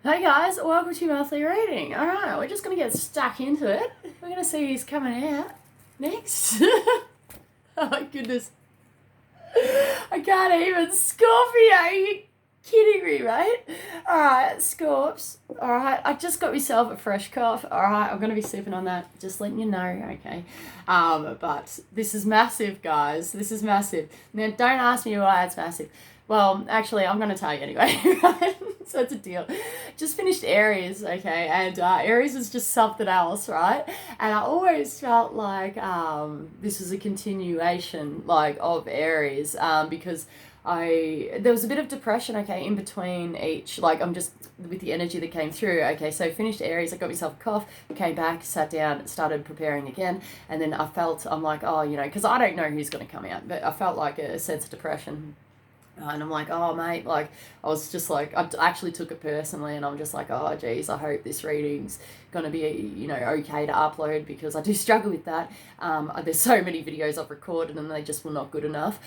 Hey guys, welcome to your monthly reading. Alright, we're just going to get stuck into it. We're going to see who's coming out next. Oh my goodness. I can't even. Scorpio, are you kidding me, right? Alright, Scorps. Alright, I just got myself a fresh cough. Alright, I'm going to be sipping on that. Just letting you know, okay? But this is massive, guys. This is massive. Now, don't ask me why it's massive. Well, actually, I'm going to tell you anyway, right? So it's a deal. Just finished Aries, okay? And Aries is just something else, right? And I always felt like this was a continuation, like, of Aries because there was a bit of depression, okay, in between each, like, I'm just, with the energy that came through, okay, so finished Aries, I got myself a cough, came back, sat down, started preparing again, and then I'm like, oh, because I don't know who's going to come out, but I felt like a sense of depression. And I'm like, oh, mate, like, I was just like, I actually took it personally, and I'm just like, oh, geez, I hope this reading's going to be, okay to upload, because I do struggle with that. There's so many videos I've recorded, and they just were not good enough,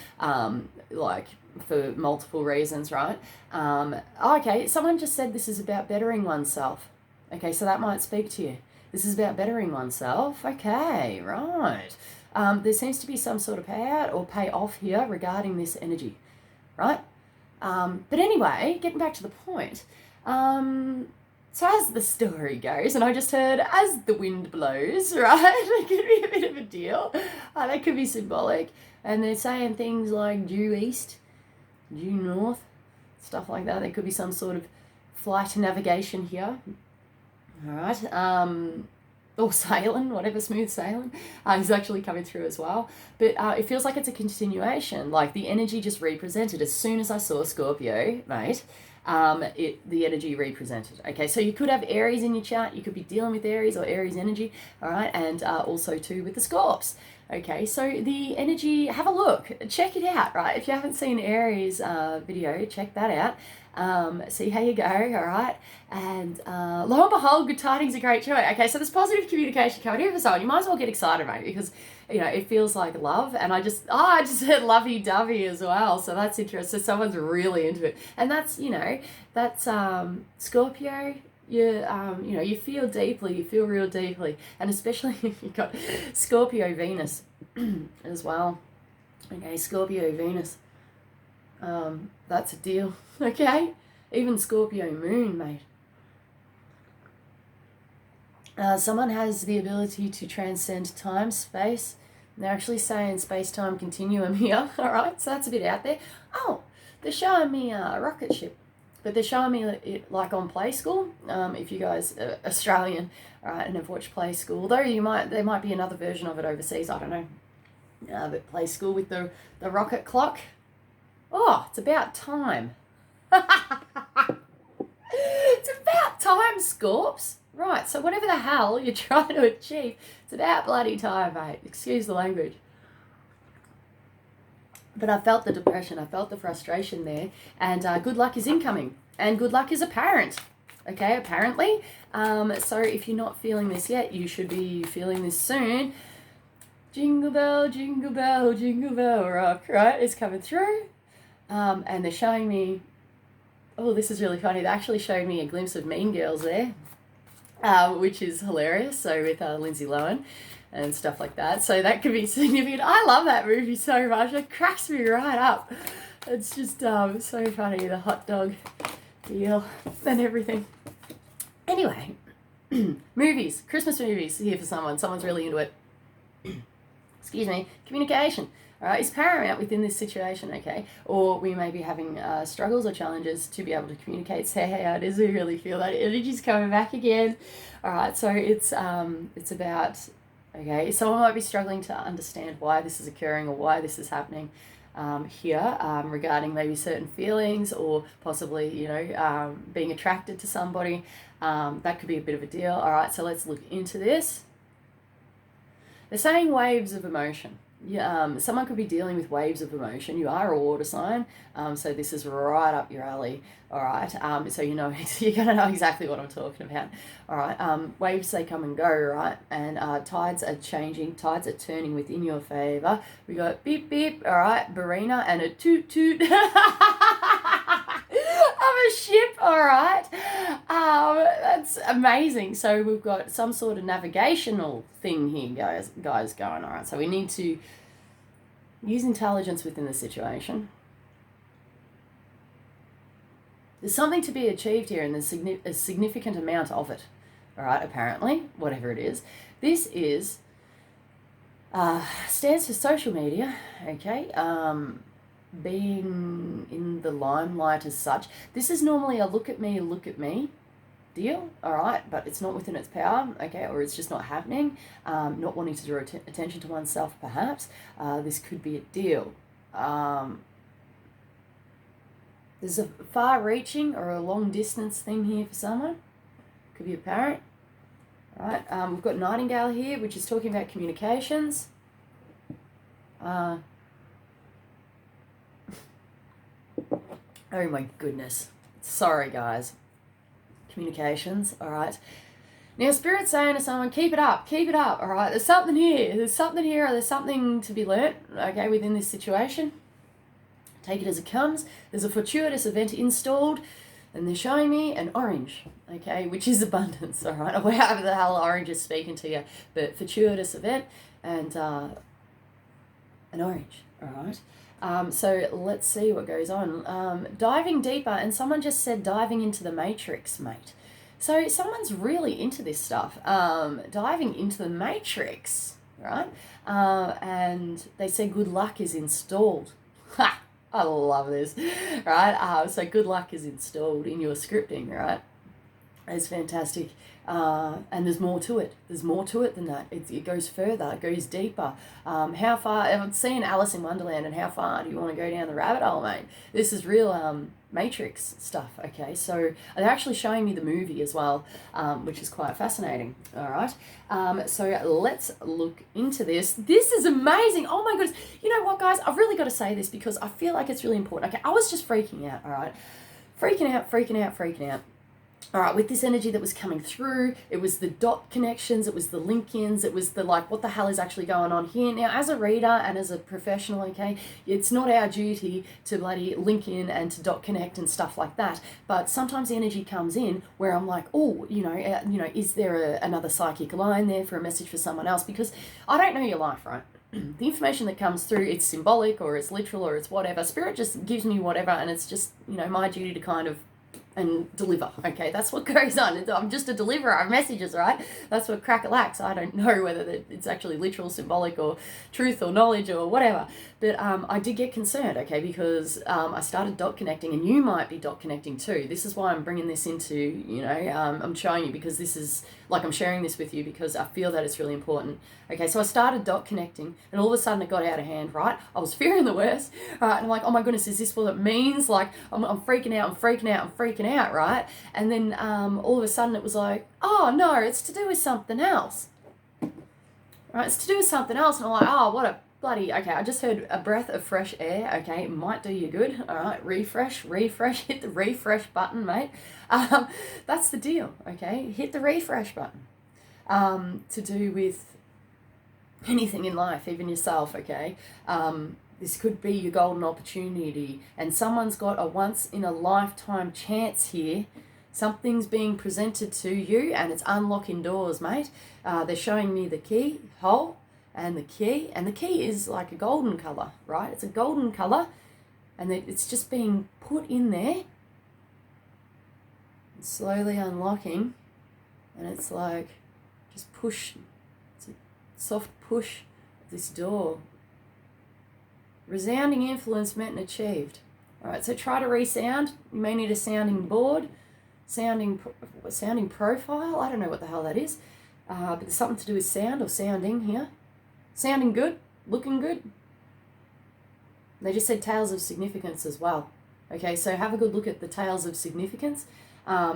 like, for multiple reasons, right? Okay, someone just said this is about bettering oneself. Okay, so that might speak to you. This is about bettering oneself. Okay, right. There seems to be some sort of payout or payoff here regarding this energy. Right? But anyway, getting back to the point. So as the story goes, and I just heard, as the wind blows, right? It could be a bit of a deal. That could be symbolic. And they're saying things like due east, due north, stuff like that. There could be some sort of flight navigation here. All right. Or sailing, whatever, smooth sailing, is actually coming through as well. But it feels like it's a continuation, like the energy just represented. As soon as I saw Scorpio, mate, the energy represented. Okay, so you could have Aries in your chart, you could be dealing with Aries or Aries energy, all right, and also too with the Scorps. Okay, so the energy, have a look, check it out, right? If you haven't seen Aries video, check that out. See how you go, all right? And lo and behold, good tidings, a great joy. Okay, so there's positive communication coming here for someone. You might as well get excited, mate, because it feels like love. And I just heard lovey-dovey as well, so that's interesting. So someone's really into it, and that's Scorpio. You feel deeply, you feel real deeply, and especially if you've got Scorpio Venus as well. Okay, Scorpio Venus. That's a deal. Okay, even Scorpio Moon, mate. Someone has the ability to transcend time, space. They're actually saying space-time continuum here. All right, so that's a bit out there. Oh, they're showing me a rocket ship, but they're showing me it like on Play School. If you guys are Australian, all right, and have watched Play School, though there might be another version of it overseas. I don't know. But Play School with the rocket clock. Oh, it's about time. It's about time, Scorps. Right, so whatever the hell you're trying to achieve, it's about bloody time, mate. Excuse the language. But I felt the depression, I felt the frustration there, and good luck is incoming, and good luck is apparent. Okay, apparently. So if you're not feeling this yet, you should be feeling this soon. Jingle bell, jingle bell, jingle bell rock, right? It's coming through. And they're showing me, oh, this is really funny. They actually showed me a glimpse of Mean Girls there, which is hilarious. So with Lindsay Lohan and stuff like that. So that could be significant. I love that movie so much. It cracks me right up. It's just so funny, the hot dog deal and everything. Anyway, movies, Christmas movies here for someone. Someone's really into it. Excuse me. Communication. Is paramount within this situation, okay? Or we may be having struggles or challenges to be able to communicate. Say, hey, I do really feel that energy's coming back again. All right, so it's about, okay, someone might be struggling to understand why this is occurring or why this is happening here regarding maybe certain feelings or possibly, being attracted to somebody. That could be a bit of a deal. All right, so let's look into this. They're saying waves of emotion. Yeah, someone could be dealing with waves of emotion. You are a water sign, so this is right up your alley. All right, so you're gonna know exactly what I'm talking about. All right, waves, they come and go, right, and tides are changing, tides are turning within your favor. We got beep beep, all right, Barina, and a toot toot of a ship. All right, that's amazing. So we've got some sort of navigational thing here, guys going. All right, so we need to use intelligence within the situation. There's something to be achieved here, and there's a significant amount of it. All right, apparently, whatever it is. This is, stands for social media, okay? Being in the limelight as such. This is normally a look at me deal, all right? But it's not within its power, okay? Or it's just not happening. Not wanting to draw attention to oneself, perhaps. This could be a deal. There's a far-reaching or a long-distance thing here for someone. Could be a parent. All right. We've got Nightingale here, which is talking about communications. Oh my goodness. Sorry, guys. Communications. All right. Now, Spirit's saying to someone, keep it up, all right? There's something here. There's something to be learnt, okay, within this situation. Take it as it comes. There's a fortuitous event installed, and they're showing me an orange, okay, which is abundance, all right? Or however the hell orange is speaking to you, but fortuitous event and an orange, all right? So let's see what goes on. Diving deeper, and someone just said diving into the matrix, mate. So someone's really into this stuff, diving into the matrix, right? And they say good luck is installed. Ha! I love this, right? So good luck is installed in your scripting, right? It's fantastic. And there's more to it. There's more to it than that. It goes further. It goes deeper. How far? I've seen Alice in Wonderland, and how far do you want to go down the rabbit hole, mate? This is real Matrix stuff, okay? So they're actually showing me the movie as well, which is quite fascinating, all right? So let's look into this. This is amazing. Oh, my goodness. You know what, guys? I've really got to say this because I feel like it's really important. Okay, I was just freaking out, all right? Freaking out. All right, with this energy that was coming through, it was the dot connections, it was the link-ins, it was the like, what the hell is actually going on here? Now, as a reader and as a professional, okay, it's not our duty to bloody link in and to dot connect and stuff like that. But sometimes the energy comes in where I'm like, oh, is there another psychic line there for a message for someone else? Because I don't know your life, right? The information that comes through, it's symbolic or it's literal or it's whatever. Spirit just gives me whatever, and it's just, my duty to kind of and deliver, okay? That's what goes on. I'm just a deliverer of messages, right? That's what crack-a-lacks. I don't know whether it's actually literal, symbolic, or truth, or knowledge, or whatever. But I did get concerned, okay, because I started dot connecting, and you might be dot connecting too. This is why I'm bringing this into, I'm showing you, because this is, like, I'm sharing this with you because I feel that it's really important. Okay, so I started dot connecting, and all of a sudden it got out of hand, right? I was fearing the worst, right? And I'm like, oh my goodness, is this what it means? Like, I'm freaking out, right? And then all of a sudden it was like, oh no, it's to do with something else, right? It's to do with something else. And I'm like, oh, what a bloody, okay, I just heard a breath of fresh air, okay, it might do you good, all right? Refresh, hit the refresh button, mate. That's the deal, okay? Hit the refresh button. To do with anything in life, even yourself, okay? This could be your golden opportunity, and someone's got a once-in-a-lifetime chance here. Something's being presented to you, and it's unlocking doors, mate. They're showing me the key hole and the key is like a golden colour, right? It's a golden colour, and it's just being put in there, it's slowly unlocking, and it's like just push. It's a soft push of this door. Resounding influence met and achieved. All right, so try to resound. You may need a sounding board, sounding profile. I don't know what the hell that is, but there's something to do with sound or sounding here. Sounding good, looking good. They just said tales of significance as well. Okay, so have a good look at the tales of significance.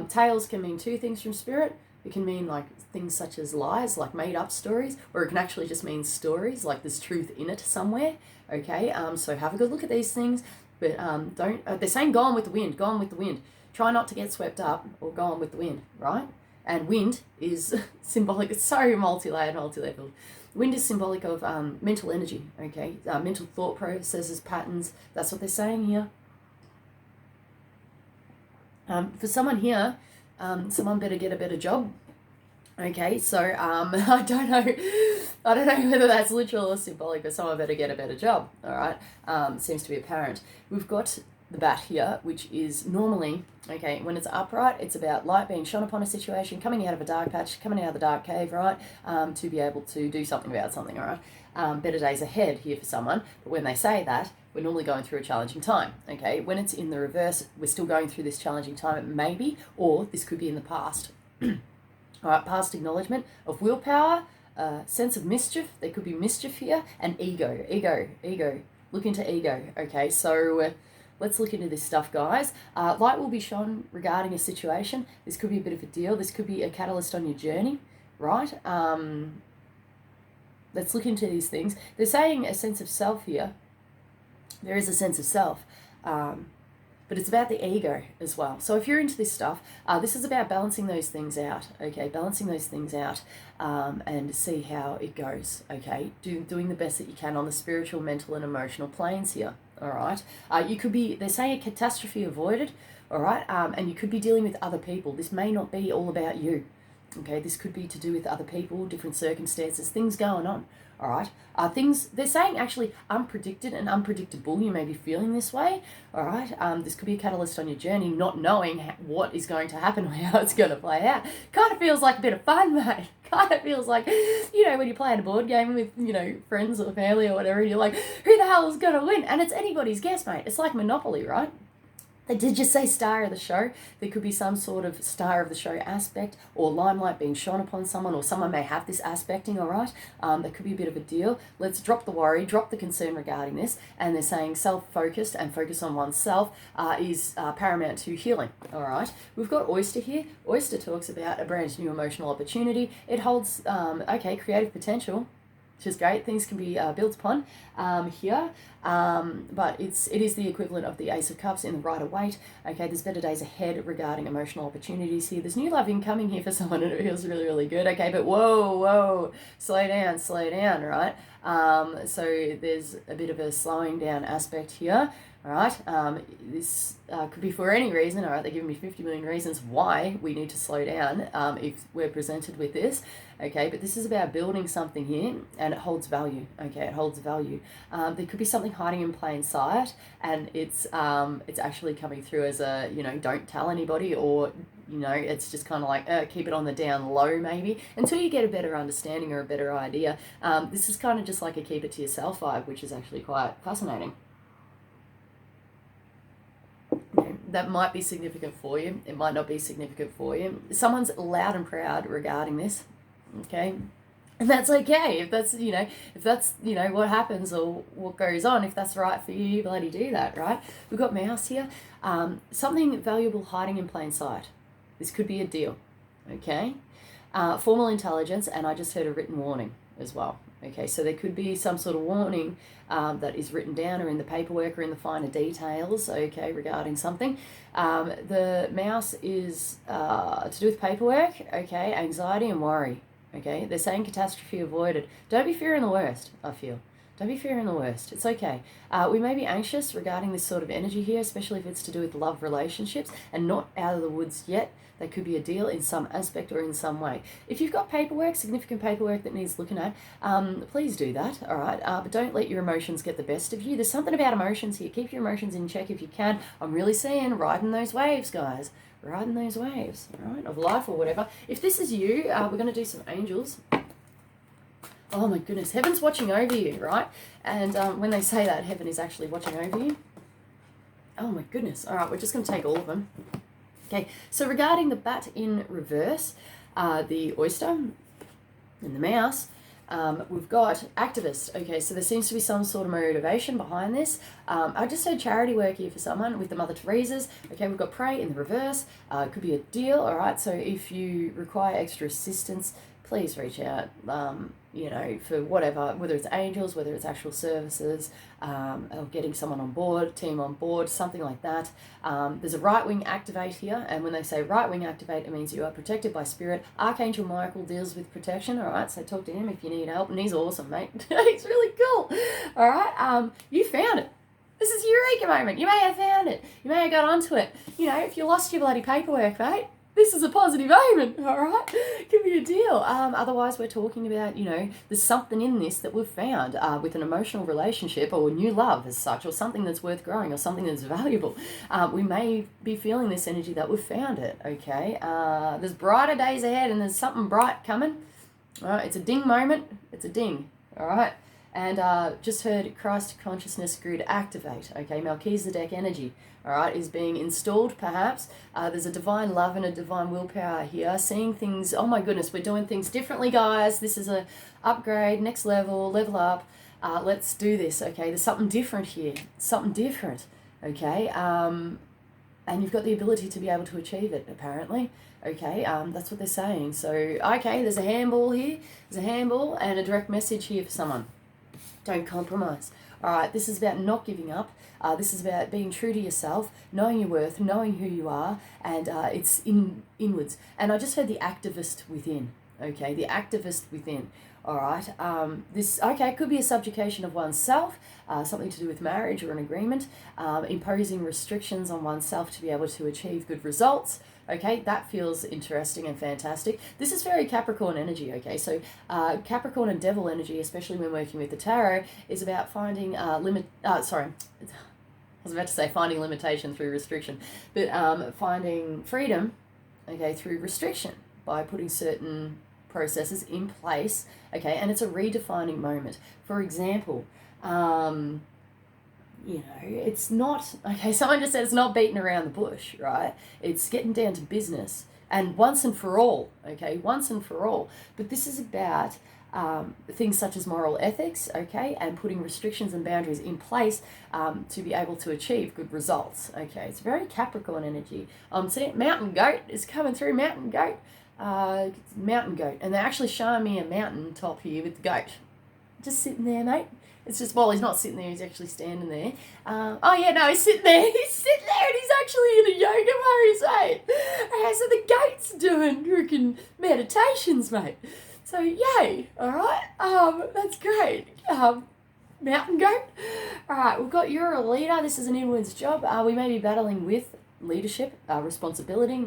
Tales can mean two things from Spirit. It can mean like things such as lies, like made up stories, or it can actually just mean stories, like there's truth in it somewhere. Okay, so have a good look at these things, but don't, they're saying go on with the wind. Try not to get swept up or go on with the wind, right? And wind is symbolic, it's so multi-leveled. Wind is symbolic of mental energy, okay? Mental thought processes, patterns, that's what they're saying here. For someone here, someone better get a better job. Okay, so I don't know whether that's literal or symbolic, but someone better get a better job. All right, seems to be apparent. We've got the bat here, which is normally, okay, when it's upright, it's about light being shone upon a situation, coming out of a dark patch, coming out of the dark cave, right, to be able to do something about something. All right, better days ahead here for someone. But when they say that, we're normally going through a challenging time. Okay, when it's in the reverse, we're still going through this challenging time, maybe, or this could be in the past. All right, past acknowledgement of willpower, sense of mischief. There could be mischief here, and ego. Look into ego. Okay, so let's look into this stuff, guys. Light will be shone regarding a situation. This could be a bit of a deal. This could be a catalyst on your journey, right? Let's look into these things. They're saying a sense of self here. There is a sense of self. But it's about the ego as well. So if you're into this stuff, this is about balancing those things out, okay? Balancing those things out and see how it goes, okay? Doing the best that you can on the spiritual, mental, and emotional planes here, all right? You could be, they're saying a catastrophe avoided, all right? And you could be dealing with other people. This may not be all about you, okay? This could be to do with other people, different circumstances, things going on. All right. Things they're saying actually unpredicted and unpredictable. You may be feeling this way. All right. This could be a catalyst on your journey, not knowing what is going to happen or how it's going to play out. Kind of feels like a bit of fun, mate. Kind of feels like, you know, when you're playing a board game with, you know, friends or family or whatever, and you're like, who the hell is going to win? And it's anybody's guess, mate. It's like Monopoly, right? They did just say star of the show. There could be some sort of star of the show aspect or limelight being shone upon someone, or someone may have this aspecting, all right? That could be a bit of a deal. Let's drop the worry, drop the concern regarding this. And they're saying self-focused and focus on oneself is paramount to healing, all right? We've got Oyster here. Oyster talks about a brand new emotional opportunity. It holds, creative potential, which is great. Things can be built upon here. But it is the equivalent of the Ace of Cups in the Rider-Waite. Okay, there's better days ahead regarding emotional opportunities here. There's new love incoming here for someone, and it feels really, really good. Okay, but whoa, slow down, right? So there's a bit of a slowing down aspect here. All right, this could be for any reason. All right, they're giving me 50 million reasons why we need to slow down if we're presented with this. Okay, but this is about building something here, and it holds value. Okay, it holds value. There could be something hiding in plain sight, and it's actually coming through as a, you know, don't tell anybody, or, you know, it's just kind of like keep it on the down low maybe until you get a better understanding or a better idea. This is kind of just like a keep it to yourself vibe, which is actually quite fascinating. That might be significant for you. It might not be significant for you. Someone's loud and proud regarding this, okay? And that's okay. If that's, you know, what happens or what goes on, if that's right for you, you bloody do that, right? We've got Mouse here. Something valuable hiding in plain sight. This could be a deal, okay? Formal intelligence, and I just heard a written warning as well. Okay, so there could be some sort of warning that is written down or in the paperwork or in the finer details, okay, regarding something. The Mouse is to do with paperwork, okay, anxiety and worry, okay. They're saying catastrophe avoided. Don't be fearing the worst, I feel. Don't be fearing the worst. It's okay. We may be anxious regarding this sort of energy here, especially if it's to do with love relationships and not out of the woods yet. That could be a deal in some aspect or in some way. If you've got paperwork, significant paperwork that needs looking at, please do that, all right? But don't let your emotions get the best of you. There's something about emotions here. Keep your emotions in check if you can. I'm really seeing riding those waves, guys. Riding those waves, all right, of life or whatever. If this is you, we're going to do some angels. Oh my goodness, heaven's watching over you, right? And when they say that, heaven is actually watching over you. Oh my goodness. All right, we're just going to take all of them. Okay, so regarding the bat in reverse, the oyster and the mouse, we've got activist. Okay, so there seems to be some sort of motivation behind this. I just heard charity work here for someone with the Mother Teresa's. Okay, we've got pray in the reverse. It could be a deal, all right? So if you require extra assistance, please reach out, you know, for whatever, whether it's angels, whether it's actual services, or getting someone on board, team on board, something like that. There's a right wing activate here, and when they say right wing activate, it means you are protected by spirit. Archangel Michael deals with protection, all right? So talk to him if you need help, and he's awesome, mate. He's really cool, all right? You found it. This is your eureka moment. You may have found it. You may have got onto it. You know, if you lost your bloody paperwork, mate, this is a positive omen, all right? Could be a deal. Otherwise, we're talking about, there's something in this that we've found with an emotional relationship or new love as such, or something that's worth growing or something that's valuable. We may be feeling this energy that we've found it, okay? There's brighter days ahead and there's something bright coming. All right, it's a ding moment. It's a ding, all right? And just heard Christ consciousness grid activate, okay? Melchizedek energy, all right, is being installed perhaps. There's a divine love and a divine willpower here. Seeing things, oh my goodness, we're doing things differently, guys. This is a upgrade, next level, level up. Let's do this, okay? There's something different here, something different, okay? And you've got the ability to be able to achieve it, apparently. Okay, that's what they're saying. So, okay, there's a handball here. There's a handball and a direct message here for someone. Don't compromise. All right, this is about not giving up. This is about being true to yourself, knowing your worth, knowing who you are, and it's inwards. And I just heard the activist within. Okay, the activist within. All right, it could be a subjugation of oneself, something to do with marriage or an agreement, imposing restrictions on oneself to be able to achieve good results. Okay, that feels interesting and fantastic. This is very Capricorn energy, okay? So Capricorn and Devil energy, especially when working with the tarot, is about finding finding limitation through restriction, but finding freedom, okay, through restriction by putting certain processes in place, okay? And it's a redefining moment. For example, it's not, okay, someone just said it's not beating around the bush, right? It's getting down to business and once and for all, okay? Once and for all. But this is about things such as moral ethics, okay? And putting restrictions and boundaries in place to be able to achieve good results, okay? It's very Capricorn energy. See, Mountain Goat is coming through, Mountain Goat. Mountain Goat. And they're actually showing me a mountain top here with the goat. Just sitting there, mate. It's just, well, he's not sitting there, he's actually standing there. He's sitting there. He's sitting there and he's actually in a yoga pose, mate. Okay, so the goat's doing freaking meditations, mate. So, yay, all right? That's great. Mountain Goat. All right, we've got you're a leader. This is an inwards job. We may be battling with leadership, responsibility,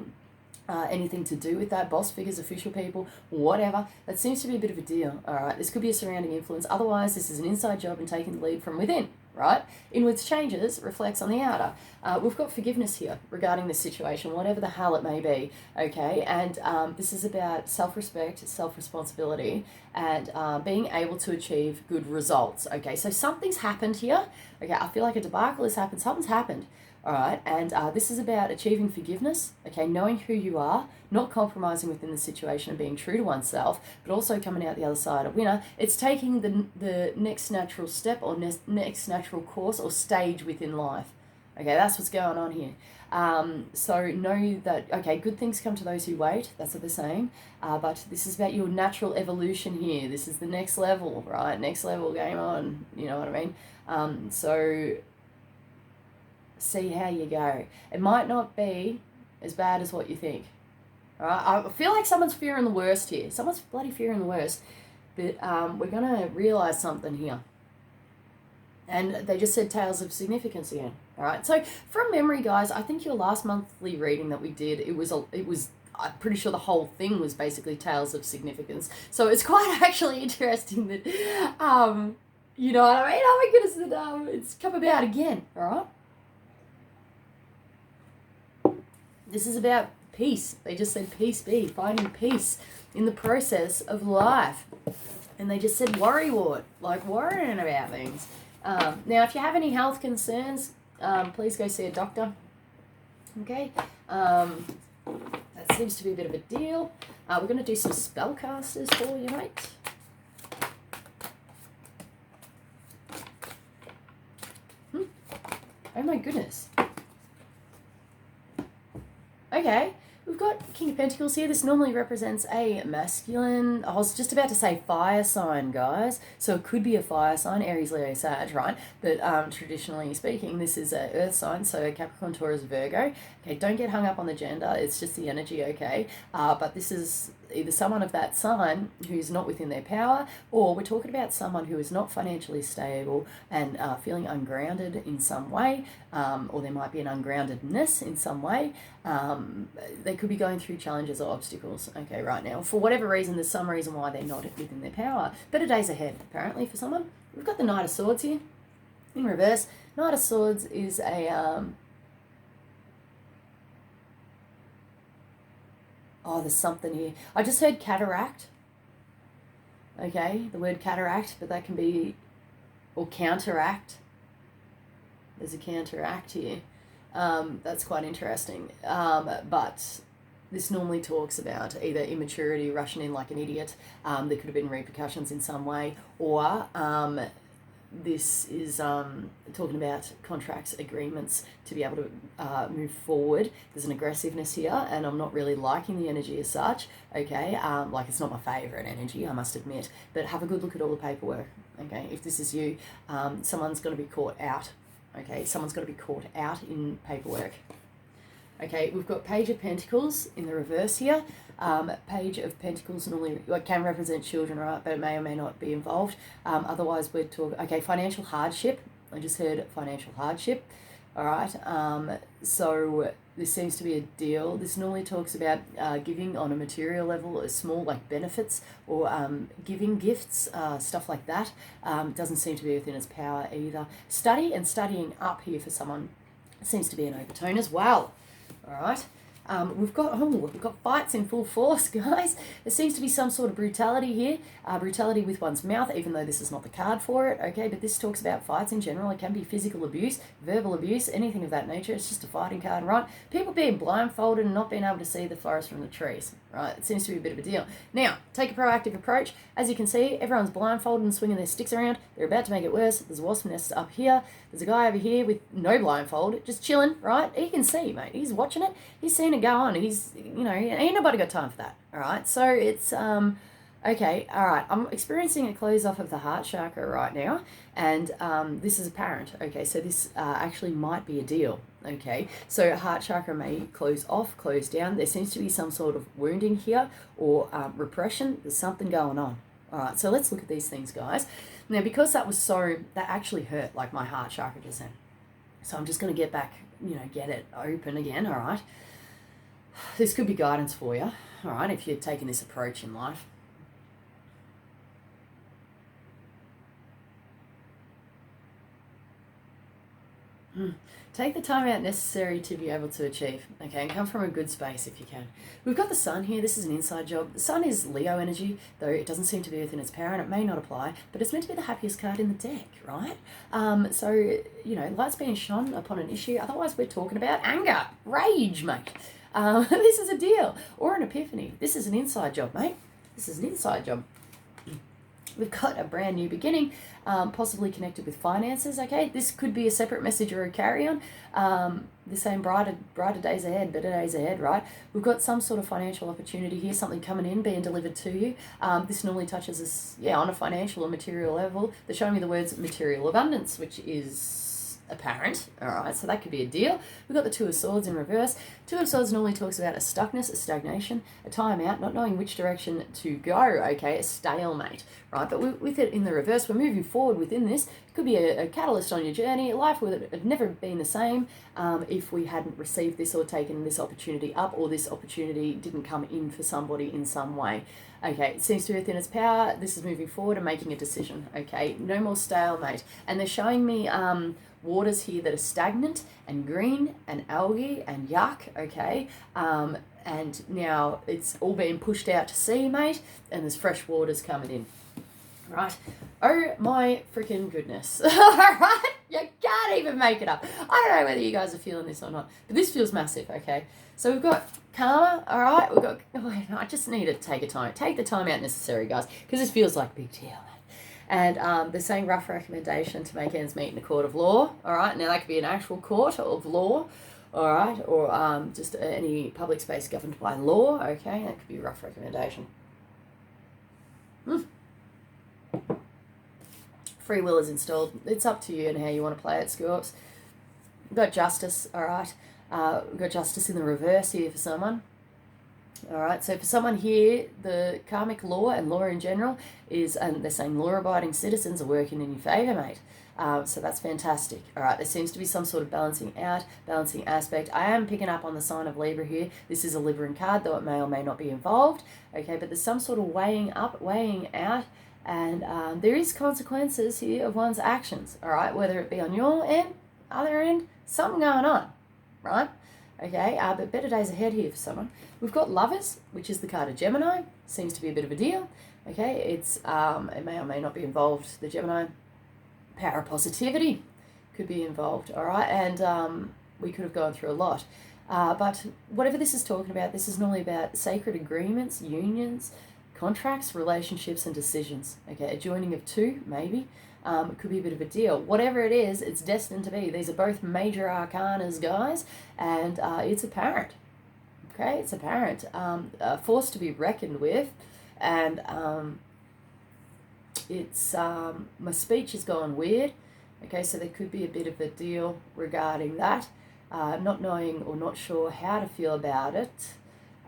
anything to do with that, boss figures, official people, whatever. That seems to be a bit of a deal, all right? This could be a surrounding influence. Otherwise, this is an inside job and taking the lead from within, right? Inwards changes, reflects on the outer. We've got forgiveness here regarding this situation, whatever the hell it may be, okay? And this is about self-respect, self-responsibility, and being able to achieve good results, okay? So something's happened here, okay? I feel like a debacle has happened. Something's happened. All right, and this is about achieving forgiveness, okay, knowing who you are, not compromising within the situation and being true to oneself, but also coming out the other side a winner. It's taking the next natural step or next natural course or stage within life. Okay, that's what's going on here. So know that, okay, good things come to those who wait. That's what they're saying. But this is about your natural evolution here. This is the next level, right? Next level, game on. You know what I mean? So see how you go. It might not be as bad as what you think. All right? I feel like someone's fearing the worst here. Someone's bloody fearing the worst. But we're going to realise something here. And they just said tales of significance again. All right. So from memory, guys, I think your last monthly reading that we did, it was I'm pretty sure the whole thing was basically tales of significance. So it's quite actually interesting that, you know what I mean? Oh my goodness, that it's come about again. All right. This is about peace. They just said peace be, finding peace in the process of life. And they just said worry wart, like worrying about things. Now, if you have any health concerns, please go see a doctor. Okay? That seems to be a bit of a deal. We're going to do some spellcasters for you, mate. Oh my goodness. Okay, we've got King of Pentacles here. This normally represents a masculine, I was just about to say fire sign, guys. So it could be a fire sign, Aries, Leo, Sag, right? But traditionally speaking, this is a earth sign, so Capricorn, Taurus, Virgo. Okay, don't get hung up on the gender. It's just the energy, okay? But this is either someone of that sign who's not within their power, or we're talking about someone who is not financially stable and feeling ungrounded in some way, or there might be an ungroundedness in some way. They could be going through challenges or obstacles, okay, right now. For whatever reason, there's some reason why they're not within their power. Better days ahead, apparently, for someone. We've got the Knight of Swords here in reverse. Knight of Swords is a... there's something here. I just heard cataract. Okay, the word cataract, but that can be... or counteract. There's a counteract here. That's quite interesting. But this normally talks about either immaturity, rushing in like an idiot. There could have been repercussions in some way, or this is talking about contracts, agreements to be able to move forward. There's an aggressiveness here, and I'm not really liking the energy as such, okay? Like, it's not my favourite energy, I must admit, but have a good look at all the paperwork, okay? If this is you, someone's going to be caught out, okay? Someone's got to be caught out in paperwork. Okay, we've got Page of Pentacles in the reverse here. Page of Pentacles normally can represent children, right? But it may or may not be involved. Otherwise, we're talking... Okay, financial hardship. I just heard financial hardship. All right. So this seems to be a deal. This normally talks about giving on a material level, small like benefits, or giving gifts, stuff like that. Doesn't seem to be within its power either. Study and studying up here for someone seems to be an overtone as well. All right. We've got fights in full force, guys. There seems to be some sort of brutality here, brutality with one's mouth, even though this is not the card for it, okay? But this talks about fights in general. It can be physical abuse, verbal abuse, anything of that nature. It's just a fighting card, right? People being blindfolded and not being able to see the forest from the trees, right? It seems to be a bit of a deal. Now, take a proactive approach. As you can see, everyone's blindfolded and swinging their sticks around. They're about to make it worse. There's a wasp nest up here. There's a guy over here with no blindfold, just chilling, right? He can see, mate. He's watching it. He's seeing it go on. He's, ain't nobody got time for that, all right? So it's, okay, all right. I'm experiencing a close off of the heart chakra right now, and this is apparent, okay? So this actually might be a deal, okay? So heart chakra may close off, close down. There seems to be some sort of wounding here or repression. There's something going on. All right, so let's look at these things, guys. Now, because that actually hurt, like my heart chakra just then. So I'm just going to get back, get it open again, all right? This could be guidance for you, all right, if you're taking this approach in life. Take the time out necessary to be able to achieve, okay, and come from a good space if you can. We've got the Sun here. This is an inside job. The Sun is Leo energy, though it doesn't seem to be within its power, and it may not apply, but it's meant to be the happiest card in the deck, right? So, light's being shone upon an issue. Otherwise, we're talking about anger, rage, mate. This is a deal, or an epiphany. This is an inside job, mate. This is an inside job. We've got a brand new beginning, possibly connected with finances, okay? This could be a separate message or a carry-on. The same brighter days ahead, better days ahead, right? We've got some sort of financial opportunity here, something coming in, being delivered to you. This normally touches us, on a financial or material level. They're showing me the words material abundance, which is apparent. All right, so that could be a deal. We've got the Two of Swords in reverse. Two of Swords normally talks about a stuckness, a stagnation, a time out, not knowing which direction to go, okay, a stalemate, right? But with it in the reverse, we're moving forward within this. It could be a catalyst on your journey. Life would have never been the same if we hadn't received this or taken this opportunity up, or this opportunity didn't come in for somebody in some way. Okay, it seems to be within its power. This is moving forward and making a decision, okay? No more stalemate. And they're showing me waters here that are stagnant and green and algae and yuck, okay? And now it's all being pushed out to sea, mate, and there's fresh waters coming in, right? Oh my freaking goodness. All right? You can't even make it up. I don't know whether you guys are feeling this or not, but this feels massive, okay? So we've got karma, all right? We've got, I just need to take the time out necessary, guys, because this feels like a big deal. And they're saying rough recommendation to make ends meet in a court of law, all right? Now, that could be an actual court of law, all right? Or just any public space governed by law, okay? That could be a rough recommendation. Free will is installed. It's up to you and how you want to play it, Scorps. We've got justice, all right? We've got justice in the reverse here for someone. All right, so for someone here, the karmic law and law in general is, and they're saying law-abiding citizens are working in your favour, mate. So that's fantastic. All right, there seems to be some sort of balancing out, balancing aspect. I am picking up on the sign of Libra here. This is a Libran card, though it may or may not be involved. Okay, but there's some sort of weighing up, weighing out, and there is consequences here of one's actions. All right, whether it be on your end, other end, something going on, right? Okay, but better days ahead here for someone. We've got Lovers, which is the card of Gemini. Seems to be a bit of a deal. Okay, it's it may or may not be involved. The Gemini power of positivity could be involved. All right, and we could have gone through a lot. But whatever this is talking about, this is normally about sacred agreements, unions, contracts, relationships, and decisions. Okay, a joining of two, maybe. It could be a bit of a deal. Whatever it is, it's destined to be. These are both major arcanas, guys, and it's apparent. Okay, it's apparent. A force to be reckoned with, and it's my speech is going weird. Okay, so there could be a bit of a deal regarding that. Not knowing or not sure how to feel about it.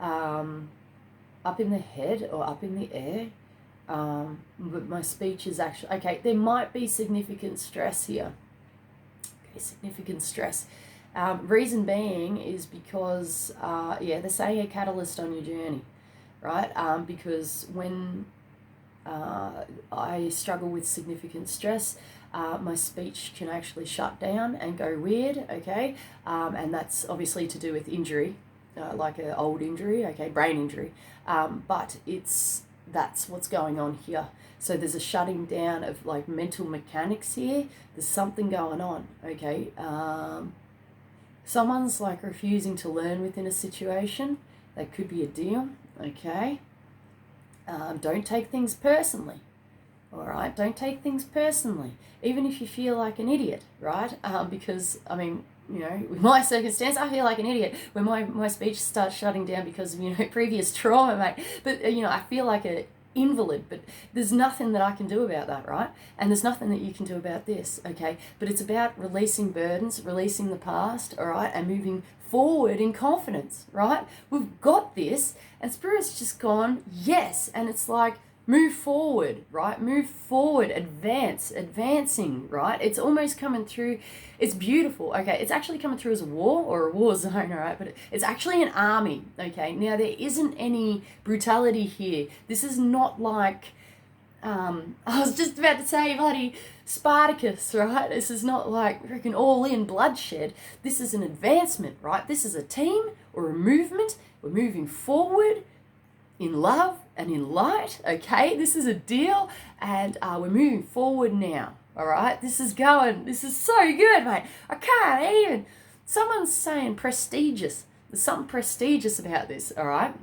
Up in the head or up in the air. But my speech is actually, okay, there might be significant stress here. Okay, significant stress. Reason being is because, they're saying a catalyst on your journey, right? Because when I struggle with significant stress, my speech can actually shut down and go weird, okay? And that's obviously to do with injury, like an old injury, okay, brain injury. But that's what's going on here. So there's a shutting down of like mental mechanics here. There's something going on, okay? Someone's like refusing to learn within a situation. That could be a deal, okay? Don't take things personally, all right? Don't take things personally, even if you feel like an idiot, right? Because, I mean, you know, with my circumstance, I feel like an idiot when my speech starts shutting down because of, you know, previous trauma, mate. But, you know, I feel like an invalid, but there's nothing that I can do about that, right? And there's nothing that you can do about this, okay? But it's about releasing burdens, releasing the past, all right, and moving forward in confidence, right? We've got this, and Spirit's just gone, yes, and it's like, move forward, right? Move forward, advancing, right? It's almost coming through. It's beautiful, okay? It's actually coming through as a war or a war zone, all right? But it's actually an army, okay? Now, there isn't any brutality here. This is not like, I was just about to say, bloody Spartacus, right? This is not like freaking all-in bloodshed. This is an advancement, right? This is a team or a movement. We're moving forward in love and in light, okay? This is a deal, and we're moving forward now, all right? This is so good, mate. I can't even, someone's saying prestigious. There's something prestigious about this, all right?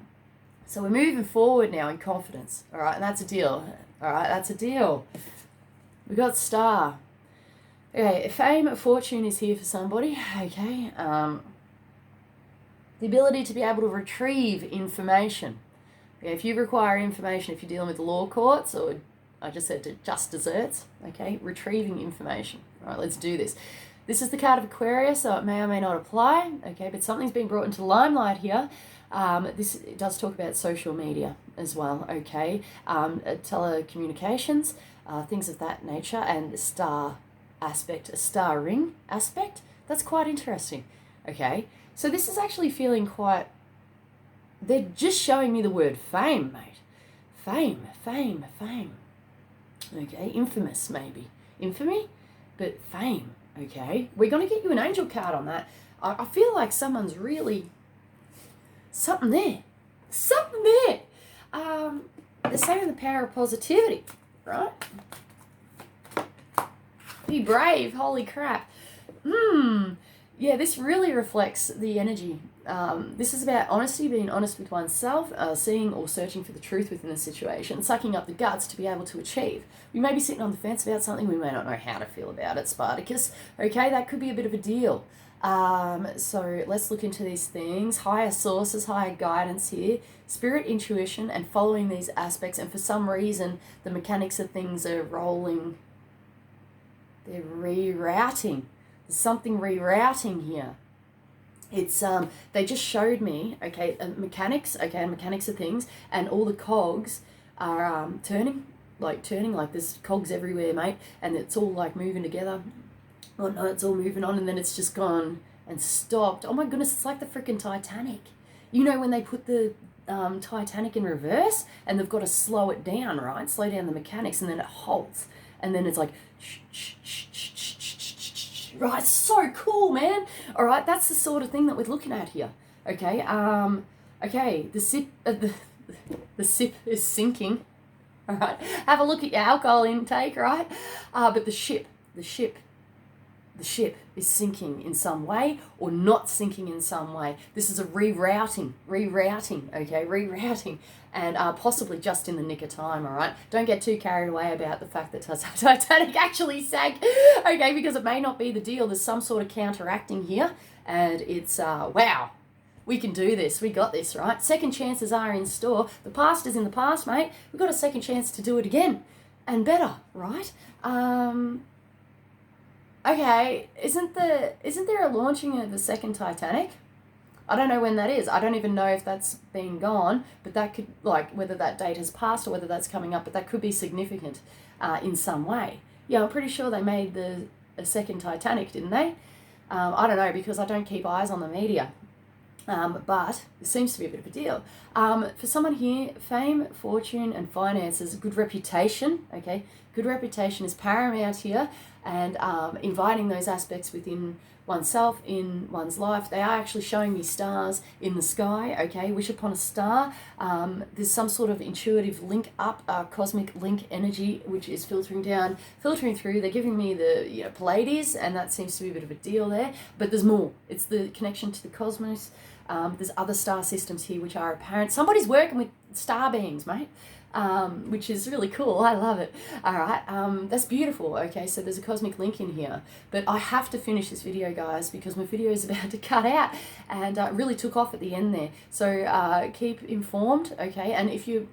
So we're moving forward now in confidence, all right? And that's a deal, all right? That's a deal. We got Star. Okay, fame, fortune is here for somebody, okay? The ability to be able to retrieve information. Okay, if you require information, if you're dealing with law courts, or I just said just desserts, okay, retrieving information. All right, let's do this. This is the card of Aquarius, so it may or may not apply, okay, but something's been brought into the limelight here. It does talk about social media as well, okay, telecommunications, things of that nature, and the star aspect, a star ring aspect. That's quite interesting, okay. So this is actually feeling quite, they're just showing me the word fame, mate. Fame. Okay, infamous maybe. Infamy, but fame, okay? We're going to get you an angel card on that. I feel like someone's really, something there. They're saying the power of positivity, right? Be brave, holy crap. Yeah, this really reflects the energy. This is about honesty, being honest with oneself, seeing or searching for the truth within the situation, sucking up the guts to be able to achieve. We may be sitting on the fence about something, we may not know how to feel about it, Spartacus. Okay, that could be a bit of a deal. So let's look into these things. Higher sources, higher guidance here, spirit, intuition, and following these aspects. And for some reason, the mechanics of things are rolling. They're rerouting. There's something rerouting here. It's they just showed me, okay, mechanics, okay, and mechanics of things, and all the cogs are turning like there's cogs everywhere, mate, and it's all like moving together. Oh no, it's all moving on, and then it's just gone and stopped. Oh my goodness, it's like the freaking Titanic. You know when they put the Titanic in reverse and they've got to slow it down, right? Slow down the mechanics, and then it halts, and then it's like right, so cool, man. All right, that's the sort of thing that we're looking at here. Okay, okay, the sip is sinking. All right, have a look at your alcohol intake, right? But the ship is sinking in some way or not sinking in some way. This is a rerouting, okay, rerouting, and possibly just in the nick of time, all right? Don't get too carried away about the fact that Titanic actually sank, okay, because it may not be the deal. There's some sort of counteracting here, and it's, wow, we can do this. We got this, right? Second chances are in store. The past is in the past, mate. We've got a second chance to do it again and better, right? Okay, isn't there a launching of the second Titanic? I don't know when that is. I don't even know if that's been gone, but that could, like, whether that date has passed or whether that's coming up, but that could be significant in some way. Yeah, I'm pretty sure they made the second Titanic, didn't they? I don't know, because I don't keep eyes on the media. But it seems to be a bit of a deal. For someone here, fame, fortune, and finances, good reputation, okay? Good reputation is paramount here, and inviting those aspects within oneself, in one's life. They are actually showing me stars in the sky, okay? Wish upon a star. There's some sort of intuitive link up, cosmic link energy, which is filtering through. They're giving me the Pleiades, and that seems to be a bit of a deal there. But there's more. It's the connection to the cosmos. There's other star systems here which are apparent. Somebody's working with star beams, mate, which is really cool. I love it. All right, that's beautiful. Okay, so there's a cosmic link in here. But I have to finish this video, guys, because my video is about to cut out, and it really took off at the end there. So keep informed, okay? And if you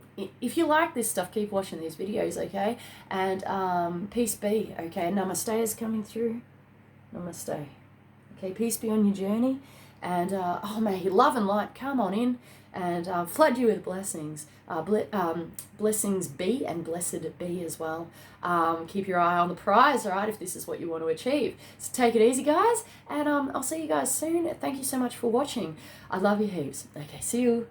like this stuff, keep watching these videos, okay? And peace be, okay? Namaste is coming through. Namaste. Okay, peace be on your journey. And, oh, may love and light come on in and flood you with blessings. Blessings be and blessed be as well. Keep your eye on the prize, all right, if this is what you want to achieve. So take it easy, guys, and I'll see you guys soon. Thank you so much for watching. I love you heaps. Okay, see you.